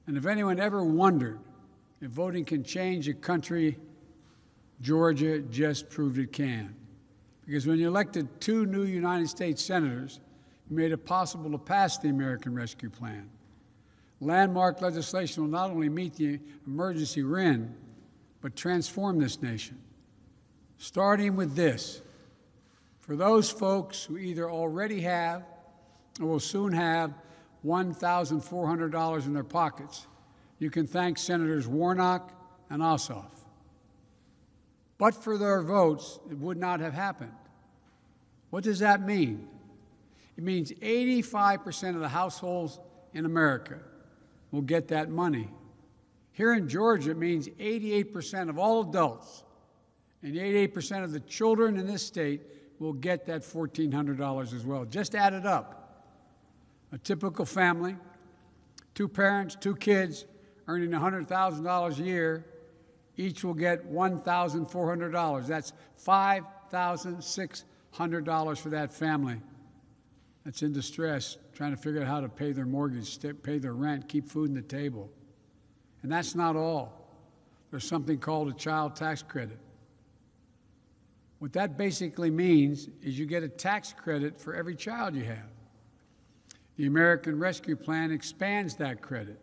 And if anyone ever wondered if voting can change a country, Georgia just proved it can. Because when you elected 2 new United States senators, you made it possible to pass the American Rescue Plan. Landmark legislation will not only meet the emergency we're in, but transform this nation. Starting with this: for those folks who either already have or will soon have $1,400 in their pockets, you can thank Senators Warnock and Ossoff. But for their votes, it would not have happened. What does that mean? It means 85% of the households in America will get that money. Here in Georgia, it means 88% of all adults and 88% of the children in this state will get that $1,400 as well. Just add it up. A typical family, 2 parents, 2 kids, earning $100,000 a year, each will get $1,400. That's $5,600 for that family that's in distress, trying to figure out how to pay their mortgage, pay their rent, keep food on the table. And that's not all. There's something called a child tax credit. What that basically means is you get a tax credit for every child you have. The American Rescue Plan expands that credit.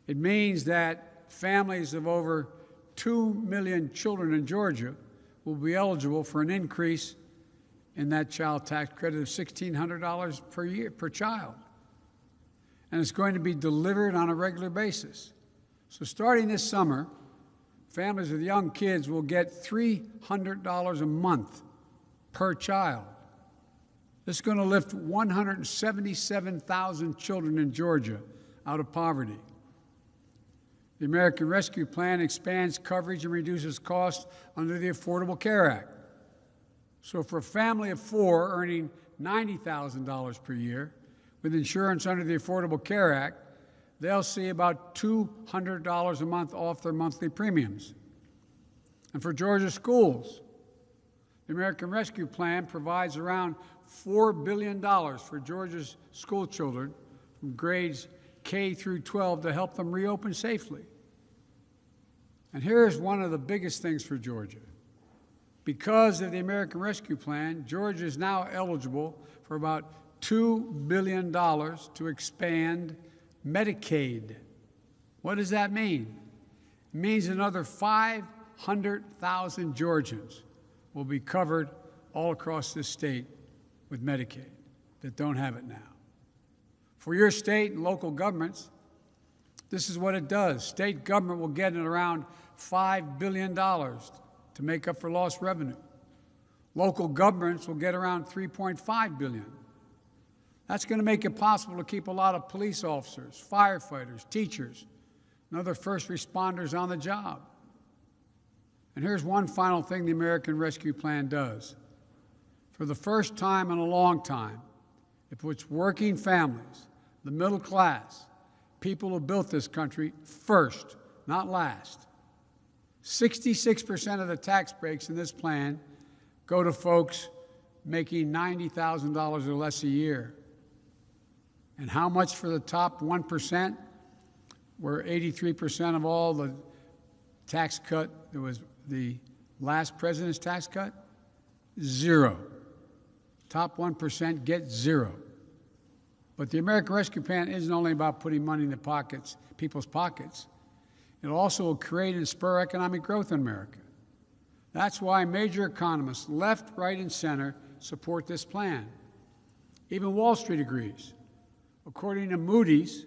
It means that families of over 2 million children in Georgia will be eligible for an increase in that child tax credit of $1,600 per year, per child. And it's going to be delivered on a regular basis. So starting this summer, families with young kids will get $300 a month per child. This is going to lift 177,000 children in Georgia out of poverty. The American Rescue Plan expands coverage and reduces costs under the Affordable Care Act. So for a family of 4 earning $90,000 per year with insurance under the Affordable Care Act, they'll see about $200 a month off their monthly premiums. And for Georgia schools, the American Rescue Plan provides around $4 billion for Georgia's school children from grades K through 12 to help them reopen safely. And here's one of the biggest things for Georgia. Because of the American Rescue Plan, Georgia is now eligible for about $2 billion to expand Medicaid. What does that mean? It means another 500,000 Georgians will be covered all across this state with Medicaid that don't have it now. For your state and local governments, this is what it does. State government will get around $5 billion to make up for lost revenue. Local governments will get around $3.5 billion. That's going to make it possible to keep a lot of police officers, firefighters, teachers, and other first responders on the job. And here's one final thing the American Rescue Plan does. For the first time in a long time, it puts working families, the middle class, people who built this country first, not last. 66% of the tax breaks in this plan go to folks making $90,000 or less a year. And how much for the top 1%, where 83% of all the tax cut, there was the last president's tax cut? Zero. Top 1% get zero. But the American Rescue Plan isn't only about putting money in the pockets, people's pockets. It also will create and spur economic growth in America. That's why major economists, left, right, and center, support this plan. Even Wall Street agrees. According to Moody's,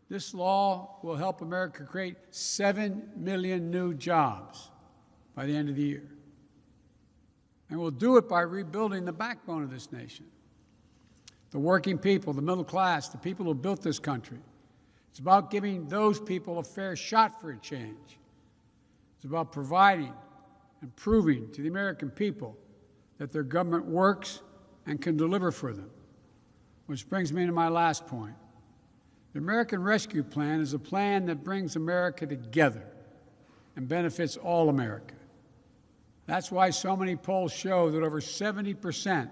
this law will help America create 7 million new jobs by the end of the year. And we'll do it by rebuilding the backbone of this nation. The working people, the middle class, the people who built this country. It's about giving those people a fair shot for a change. It's about providing and proving to the American people that their government works and can deliver for them. Which brings me to my last point. The American Rescue Plan is a plan that brings America together and benefits all America. That's why so many polls show that over 70%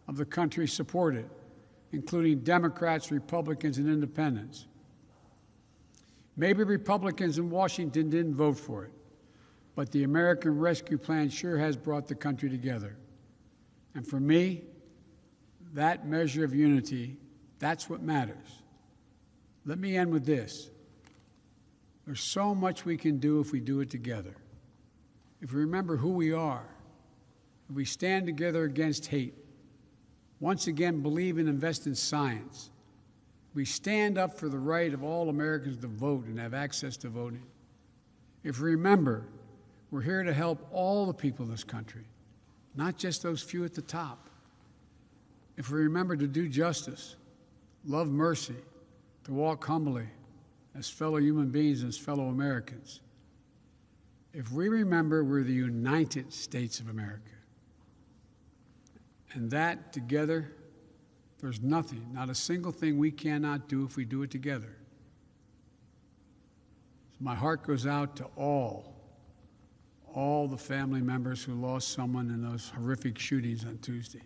of the country support it, including Democrats, Republicans, and independents. Maybe Republicans in Washington didn't vote for it, but the American Rescue Plan sure has brought the country together. And for me, that measure of unity, that's what matters. Let me end with this. There's so much we can do if we do it together. If we remember who we are, if we stand together against hate, once again believe and invest in science, we stand up for the right of all Americans to vote and have access to voting. If we remember, we're here to help all the people in this country, not just those few at the top. If we remember to do justice, love mercy, to walk humbly as fellow human beings and as fellow Americans. If we remember we're the United States of America, and that together, there's nothing, not a single thing we cannot do if we do it together. So my heart goes out to all the family members who lost someone in those horrific shootings on Tuesday.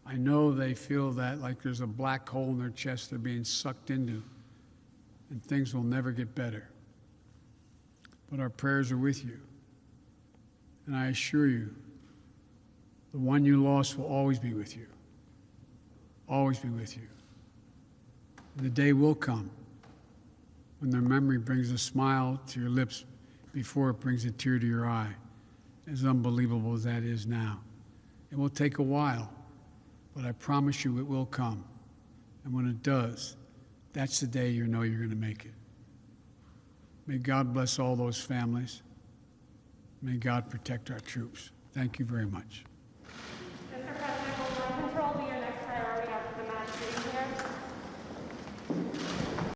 I know they feel that like there's a black hole in their chest they're being sucked into, and things will never get better. But our prayers are with you. And I assure you, the one you lost will always be with you. Always be with you. And the day will come when their memory brings a smile to your lips before it brings a tear to your eye, as unbelievable as that is now. It will take a while, but I promise you it will come. And when it does, that's the day you know you're going to make it. May God bless all those families. May God protect our troops. Thank you very much.